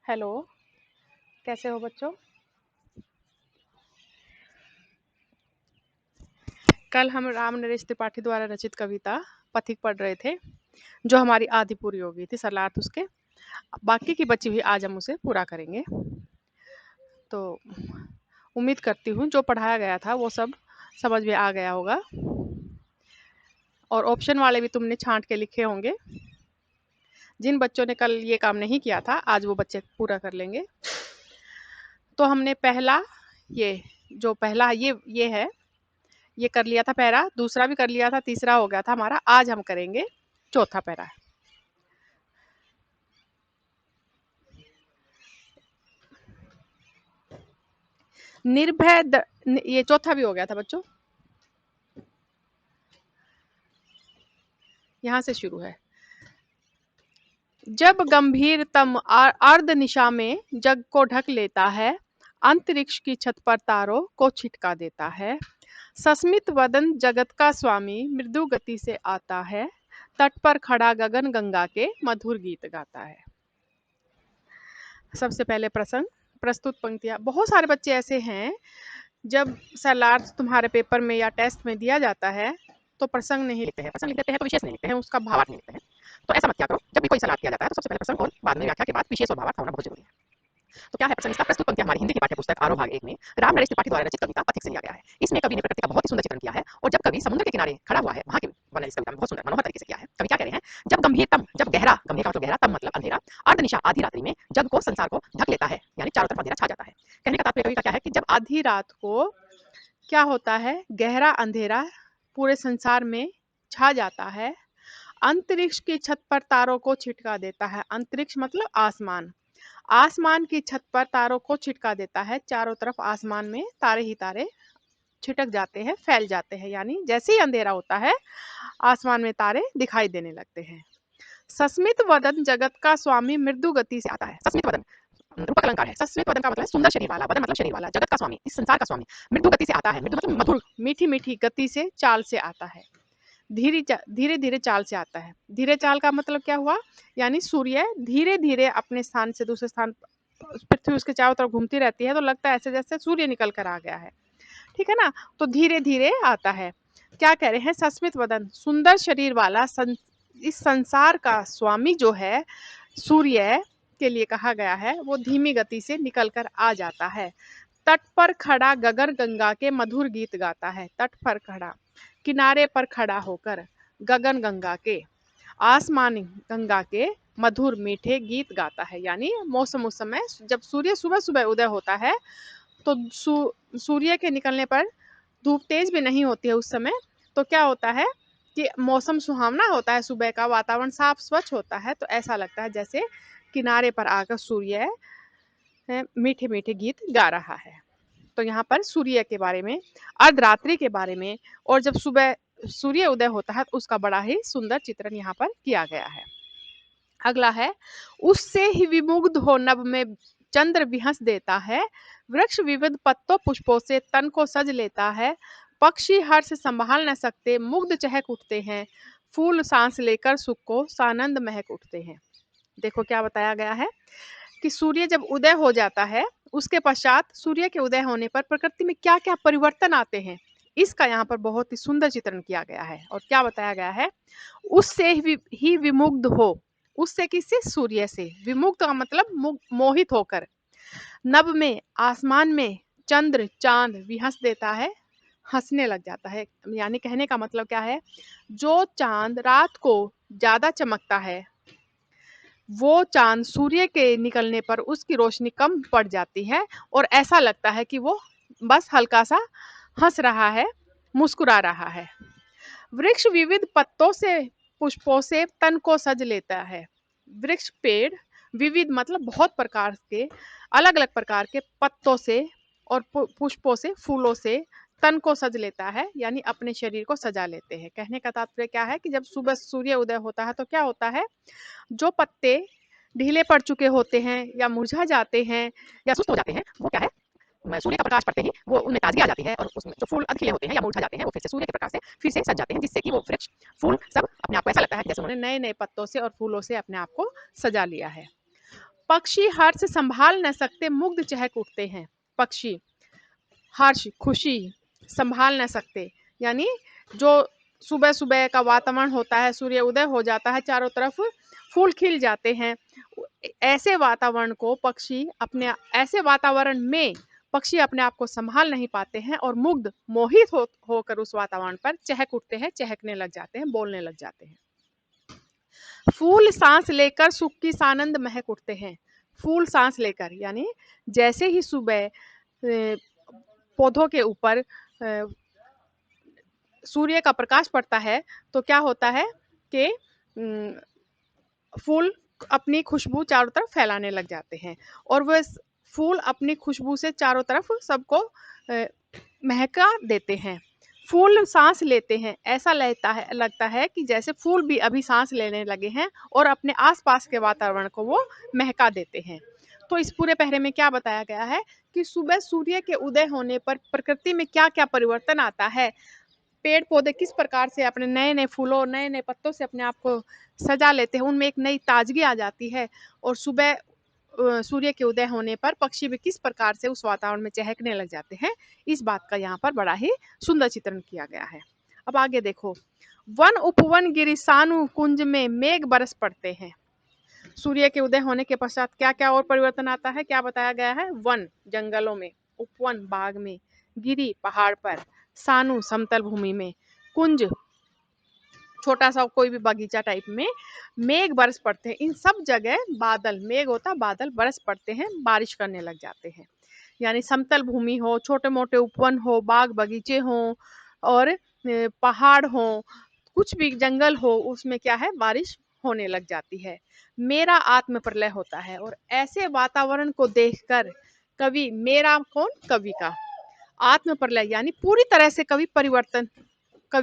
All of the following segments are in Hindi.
हेलो, कैसे हो बच्चों? कल हम राम नरेश त्रिपाठी द्वारा रचित कविता पथिक पढ़ रहे थे, जो हमारी आधी पूरी हो गई थी सरलार्थ उसके। बाकी की बची हुई आज हम उसे पूरा करेंगे। तो उम्मीद करती हूँ जो पढ़ाया गया था वो सब समझ में आ गया होगा, और ऑप्शन वाले भी तुमने छांट के लिखे होंगे। जिन बच्चों ने कल ये काम नहीं किया था, आज वो बच्चे पूरा कर लेंगे। तो हमने पहला ये जो पहला ये है, ये कर लिया था पैरा, दूसरा भी कर लिया था, तीसरा हो गया था हमारा। आज हम करेंगे चौथा पैरा। ये चौथा भी हो गया था बच्चों। यहां से शुरू है। जब गंभीरतम अर्ध निशा में जग को ढक लेता है, अंतरिक्ष की छत पर तारों को छिटका देता है। सस्मित वदन जगत का स्वामी मृदु गति से आता है, तट पर खड़ा गगन गंगा के मधुर गीत गाता है। सबसे पहले प्रसंग, प्रस्तुत पंक्तियां। बहुत सारे बच्चे ऐसे हैं, जब सरलार्थ तुम्हारे पेपर में या टेस्ट में दिया जाता है तो प्रसंग नहीं लिखते हैं। प्रसंग लिख देते हैं तो विशेष नहीं लिखते हैं, उसका भावार्थ नहीं लिखते हैं। तो ऐसा मत किया करो। जब भी कोई सलाह किया जाता है तो सबसे पहले प्रसंग और बाद में व्याख्या के बाद विशेष और भावार्थ होना बहुत जरूरी है। तो क्या है प्रसंग इसका? प्रस्तुत पंक्तियां हमारी हिंदी की पाठ्य पुस्तक आरोह भाग 1 में राम नरेश त्रिपाठी द्वारा रचित कविता पथिक से लिया गया है। इसमें कवि ने प्रकृति का बहुत ही सुंदर चित्रण किया है, और जब कवि समुद्र के किनारे खड़ा हुआ है, वहां की वर्णन इस कविता में बहुत सुंदर मनोहर तरीके से किया है। कवि क्या कह रहे हैं? जब गंभीरतम, जब गहरा, गंभीर का मतलब गहरा, तम मतलब अंधेरा, अर्धनिशा आधी रात्रि में जग को, संसार को ढक लेता है, यानी चारों तरफ अंधेरा छा जाता है। कहने का तात्पर्य कवि का क्या है कि जब आधी रात को क्या होता है, गहरा अंधेरा पूरे संसार में छा जाता है, अंतरिक्ष की छत पर तारों को छिटका देता है। अंतरिक्ष मतलब आसमान। आसमान की छत पर तारों को छिटका देता है। चारों तरफ आसमान में तारे ही तारे छिटक जाते हैं, फैल जाते हैं, यानी जैसे ही अंधेरा होता है आसमान में तारे दिखाई देने लगते हैं। सस्मित वदन जगत का स्वामी मृदु गति से आता है। सस्मित वदन रूपक अलंकार है। सस्मित वदन का मतलब सुंदर शरीर वाला, वदन मतलब शरीर वाला, जगत का स्वामी, इस संसार का स्वामी, मृदु गति से आता है। मृदु मतलब मधुर, मीठी मीठी गति से, चाल से आता है। धीरे धीरे चाल से आता है। धीरे चाल का मतलब क्या हुआ? यानी सूर्य धीरे धीरे अपने स्थान से दूसरे स्थान, पृथ्वी उसके चारों तरफ घूमती रहती है तो लगता है ऐसे जैसे सूर्य निकल कर आ गया है। ठीक है ना? तो धीरे धीरे आता है। क्या कह रहे हैं? सस्मित वदन, सुंदर शरीर वाला, इस संसार का स्वामी जो है, सूर्य के लिए कहा गया है, वो धीमी गति से निकल कर आ जाता है। तट पर खड़ा गगन गंगा के मधुर गीत गाता है। तट पर खड़ा, किनारे पर खड़ा होकर, गगन गंगा के, आसमान गंगा के मधुर मीठे गीत गाता है। यानी मौसम, उस समय जब सूर्य सुबह सुबह उदय होता है तो सूर्य के निकलने पर धूप तेज भी नहीं होती है उस समय, तो क्या होता है कि मौसम सुहावना होता है, सुबह का वातावरण साफ स्वच्छ होता है, तो ऐसा लगता है जैसे किनारे पर आकर सूर्य मीठे मीठे गीत गा रहा है। तो यहाँ पर सूर्य के बारे में, अर्धरात्रि के बारे में, और जब सुबह सूर्य उदय होता है तो उसका बड़ा ही सुंदर चित्रण यहाँ पर किया गया है। अगला है, उससे ही विमुग्ध हो नभ में चंद्र विहंस देता है, वृक्ष विविध पत्तों पुष्पों से तन को सज लेता है, पक्षी हर्ष संभाल न सकते मुग्ध चहक उठते हैं, फूल सांस लेकर सुख को सानंद महक उठते हैं। देखो क्या बताया गया है कि सूर्य जब उदय हो जाता है, उसके पश्चात सूर्य के उदय होने पर प्रकृति में क्या क्या परिवर्तन आते हैं, इसका यहाँ पर बहुत ही सुंदर चित्रण किया गया है। और क्या बताया गया है? उससे ही विमुग्ध हो। उससे किससे? सूर्य से। विमुक्त का मतलब मोहित होकर। नभ में, आसमान में चंद्र, चांद विहंस देता है, हंसने लग जाता है। यानी कहने का मतलब क्या है? जो चांद रात को ज्यादा चमकता है, वो चांद सूर्य के निकलने पर उसकी रोशनी कम पड़ जाती है, और ऐसा लगता है कि वो बस हल्का सा हंस रहा है, मुस्कुरा रहा है। वृक्ष विविध पत्तों से, पुष्पों से तन को सज लेता है। वृक्ष, पेड़, विविध मतलब बहुत प्रकार के, अलग अलग प्रकार के पत्तों से और पुष्पों से, फूलों से तन को सज लेता है, यानी अपने शरीर को सजा लेते हैं। कहने का तात्पर्य क्या है कि जब सुबह सूर्य उदय होता है तो क्या होता है, जो पत्ते ढीले पड़ चुके होते हैं या मुरझा जाते हैं या सुस्त हो जाते हैं, वो क्या है, सूर्य का प्रकाश पड़ते ही वो उनमें ताजगी आ जाती है, और उसमें जो फूल अधखिले होते हैं या मुरझा जाते हैं वो फिर से सूर्य के प्रकाश से फिर से सज जाते हैं, जिससे कि वो वृक्ष, फूल सब अपने आप को ऐसा लगता है जैसे उन्होंने नए नए पत्तों से और फूलों से अपने आप को सजा लिया है। पक्षी हर्ष संभाल न सकते, मुग्ध चहक उठते हैं। पक्षी हर्ष, खुशी संभाल न सकते, यानी जो सुबह सुबह का वातावरण होता है, सूर्य उदय हो जाता है, चारों तरफ फूल खिल जाते हैं, ऐसे वातावरण को पक्षी अपने, ऐसे वातावरण में पक्षी अपने आप को संभाल नहीं पाते हैं और मुग्ध मोहित होकर उस वातावरण पर चहक उठते हैं, चहकने लग जाते हैं, बोलने लग जाते हैं। फूल सांस लेकर सुख की सानंद महक उठते हैं। फूल सांस लेकर, यानी जैसे ही सुबह पौधों के ऊपर सूर्य का प्रकाश पड़ता है तो क्या होता है कि फूल अपनी खुशबू चारों तरफ फैलाने लग जाते हैं और वह फूल अपनी खुशबू से चारों तरफ सबको महका देते हैं। फूल सांस लेते हैं, ऐसा लगता है कि जैसे फूल भी अभी सांस लेने लगे हैं और अपने आसपास के वातावरण को वो महका देते हैं। तो इस पूरे पहरे में क्या बताया गया है कि सुबह सूर्य के उदय होने पर प्रकृति में क्या क्या परिवर्तन आता है, पेड़ पौधे किस प्रकार से अपने नए नए फूलों, नए नए पत्तों से अपने आप को सजा लेते हैं, उनमें एक नई ताजगी आ जाती है, और सुबह सूर्य के उदय होने पर पक्षी भी किस प्रकार से उस वातावरण में चहकने लग जाते हैं। इस बात का यहाँ पर बड़ा ही सुंदर चित्रण किया गया है। अब आगे देखो, वन उपवन गिरी सानु कुंज में मेघ बरस पड़ते हैं। सूर्य के उदय होने के पश्चात क्या क्या और परिवर्तन आता है, क्या बताया गया है? वन जंगलों में, उपवन बाग में, गिरी पहाड़ पर, सानु समतल भूमि में, कुंज छोटा सा कोई भी बगीचा टाइप में, मेघ बरस पड़ते हैं। इन सब जगह बादल, मेघ होता बादल, बरस पड़ते हैं, बारिश करने लग जाते हैं। यानी समतल भूमि हो, छोटे मोटे उपवन हो, बाग बगीचे हो और पहाड़ हो, कुछ भी जंगल हो, उसमें क्या है, बारिश होने लग जाती है। मेरा आत्म प्रलय होता है और ऐसे वातावरण को देखकर कवि, मेरा कौन, कवि का आत्म प्रलय, यानी पूरी तरह से कवि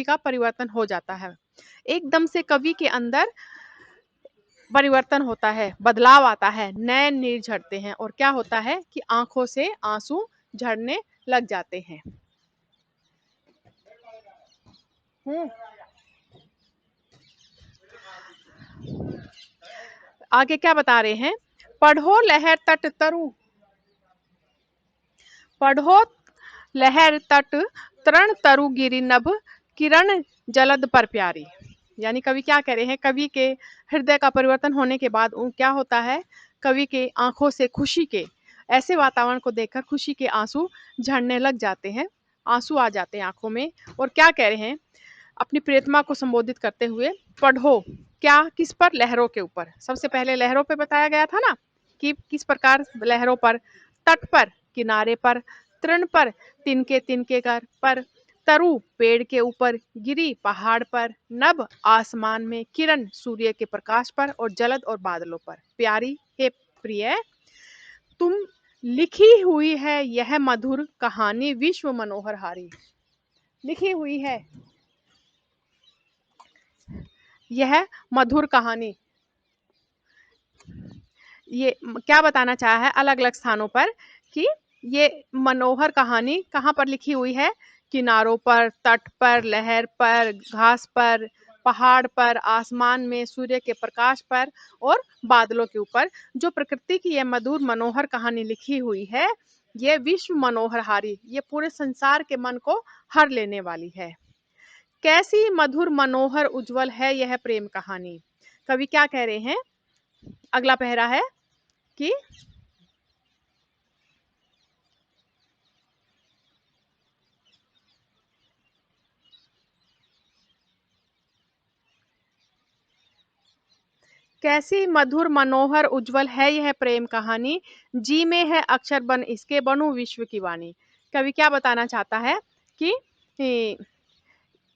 का परिवर्तन हो जाता है। एकदम से कवि के अंदर परिवर्तन होता है, बदलाव आता है, नए नीर झड़ते हैं और क्या होता है कि आंखों से आंसू झड़ने लग जाते हैं। आगे क्या बता रहे हैं, पढ़ो लहर तट तरु, पढ़ो लहर तट तरण तरु गिरी नभ, किरण जलद पर प्यारी। यानी कवि क्या कह रहे हैं, कवि के हृदय का परिवर्तन होने के बाद क्या होता है, कवि के आंखों से खुशी के, ऐसे वातावरण को देखकर खुशी के आंसू झड़ने लग जाते हैं, आंसू आ जाते हैं आंखों में। और क्या कह रहे हैं, अपनी प्रियतमा को संबोधित करते हुए, पढ़ो, क्या, किस पर, लहरों के ऊपर। सबसे पहले लहरों पे बताया गया था ना कि किस प्रकार लहरों पर, तट पर, किनारे पर, तृण पर, तिनके तिनके पर, तरु पेड़ के ऊपर, गिरी पहाड़ पर, नभ आसमान में, किरण सूर्य के प्रकाश पर और जलद और बादलों पर, प्यारी हे प्रिय, तुम लिखी हुई है यह मधुर कहानी विश्व मनोहर हारी। लिखी हुई है यह मधुर कहानी, ये क्या बताना चाहा है अलग अलग स्थानों पर कि ये मनोहर कहानी कहाँ पर लिखी हुई है, किनारों पर, तट पर, लहर पर, घास पर, पहाड़ पर, आसमान में, सूर्य के प्रकाश पर और बादलों के ऊपर। जो प्रकृति की यह मधुर मनोहर कहानी लिखी हुई है, ये विश्व मनोहर हारी, ये पूरे संसार के मन को हर लेने वाली है। कैसी मधुर मनोहर उज्जवल है यह प्रेम कहानी। कवि क्या कह रहे हैं, अगला पहरा है कि कैसी मधुर मनोहर उज्जवल है यह प्रेम कहानी, जी में है अक्षर बन इसके बनूं विश्व की वाणी। कवि क्या बताना चाहता है कि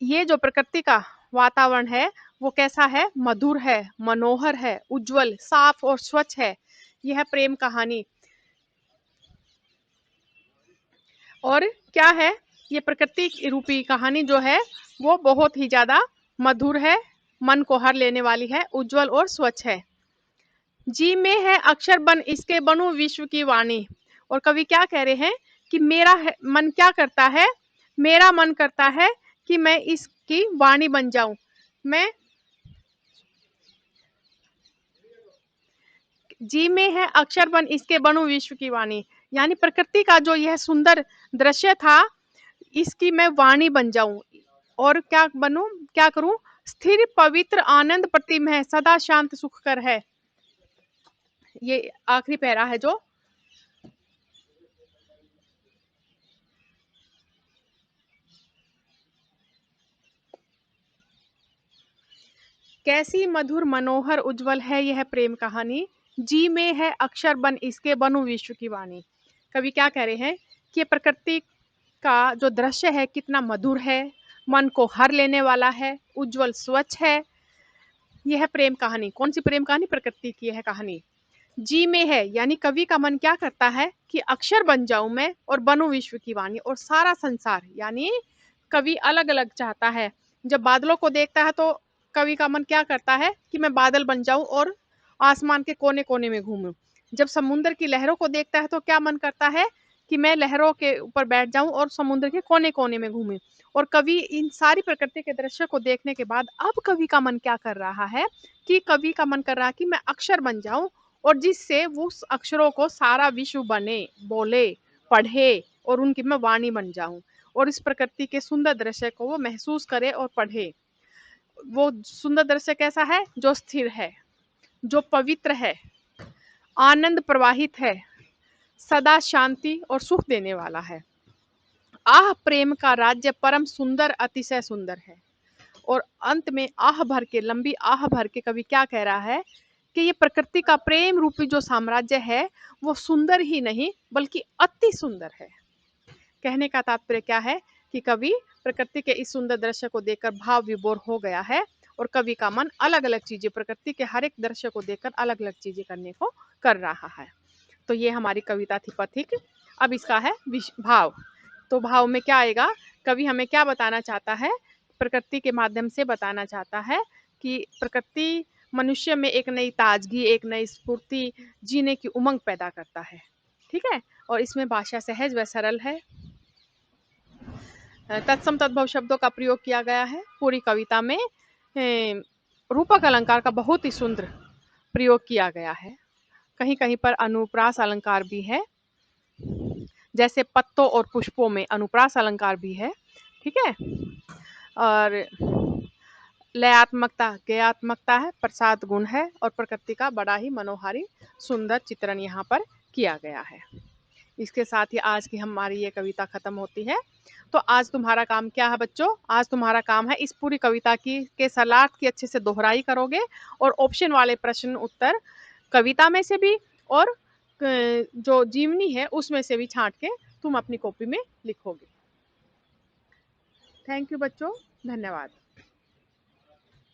ये जो प्रकृति का वातावरण है वो कैसा है, मधुर है, मनोहर है, उज्जवल, साफ और स्वच्छ है यह प्रेम कहानी। और क्या है, ये प्रकृति रूपी कहानी जो है वो बहुत ही ज्यादा मधुर है, मन को हर लेने वाली है, उज्जवल और स्वच्छ है। जी में है अक्षर बन इसके बनूं विश्व की वाणी। और कवि क्या कह रहे हैं कि मेरा मन क्या करता है, मेरा मन करता है कि मैं इसकी वाणी बन जाऊं, मैं जी में है अक्षर बन इसके बनूं विश्व की वाणी। यानी प्रकृति का जो यह सुंदर दृश्य था, इसकी मैं वाणी बन जाऊं और क्या बनूं, क्या करूं, स्थिर पवित्र आनंद प्रतिम है, सदा शांत सुखकर है। ये आखिरी पैरा है जो, कैसी मधुर मनोहर उज्जवल है यह प्रेम कहानी, जी में है अक्षर बन इसके बनूं विश्व की वाणी। कवि क्या कह रहे हैं कि प्रकृति का जो दृश्य है कितना मधुर है, मन को हर लेने वाला है, उज्जवल स्वच्छ है। यह प्रेम कहानी, कौन सी प्रेम कहानी, प्रकृति की है कहानी, जी में है। यानी कवि का मन क्या करता है कि अक्षर बन जाऊं मैं और बनूं विश्व की वाणी, और सारा संसार, यानी कवि अलग अलग चाहता है। जब बादलों को देखता है तो कवि का मन क्या करता है कि मैं बादल बन जाऊं और आसमान के कोने कोने में घूमूं। जब समुद्र की लहरों को देखता है तो क्या मन करता है कि मैं लहरों के ऊपर बैठ जाऊं और समुद्र के कोने कोने में घूमूं। और कवि इन सारी प्रकृति के दृश्य को देखने के बाद अब कवि का मन क्या कर रहा है कि कवि का मन कर रहा है कि मैं अक्षर बन जाऊं, और जिससे वो उस अक्षरों को सारा विश्व बने, बोले, पढ़े, और उनकी मैं वाणी बन जाऊं, और इस प्रकृति के सुंदर दृश्य को वो महसूस करे और पढ़े। वो सुंदर दृश्य कैसा है, जो स्थिर है, जो पवित्र है, आनंद प्रवाहित है, सदा शांति और सुख देने वाला है। आह प्रेम का राज्य परम सुंदर, अतिशय सुंदर है। और अंत में आह भर के, लंबी आह भर के कवि क्या कह रहा है कि ये प्रकृति का प्रेम रूपी जो साम्राज्य है वो सुंदर ही नहीं बल्कि अति सुंदर है। कहने का तात्पर्य क्या है कि कवि प्रकृति के इस सुंदर दृश्य को देखकर भाव विभोर हो गया है, और कवि का मन अलग अलग चीजें, प्रकृति के हर एक दृश्य को देखकर अलग अलग चीजें करने को कर रहा है। तो ये हमारी कविता थी पथिक। अब इसका है भाव। तो भाव में क्या आएगा, कवि हमें क्या बताना चाहता है, प्रकृति के माध्यम से बताना चाहता है कि प्रकृति मनुष्य में एक नई ताजगी, एक नई स्फूर्ति, जीने की उमंग पैदा करता है। ठीक है, और इसमें भाषा सहज व सरल है। तत्सम तद्भव शब्दों का प्रयोग किया गया है पूरी कविता में। रूपक अलंकार का बहुत ही सुंदर प्रयोग किया गया है। कहीं कहीं पर अनुप्रास अलंकार भी है, जैसे पत्तों और पुष्पों में अनुप्रास अलंकार भी है। ठीक है, और लयात्मकता, गेयात्मकता है, प्रसाद गुण है, और प्रकृति का बड़ा ही मनोहारी सुंदर चित्रण यहाँ पर किया गया है। इसके साथ ही आज की हमारी ये कविता खत्म होती है। तो आज तुम्हारा काम क्या है बच्चों, आज तुम्हारा काम है इस पूरी कविता की के सलार्थ की अच्छे से दोहराई करोगे, और ऑप्शन वाले प्रश्न उत्तर कविता में से भी और जो जीवनी है उसमें से भी छांट के तुम अपनी कॉपी में लिखोगे। थैंक यू बच्चों, धन्यवाद।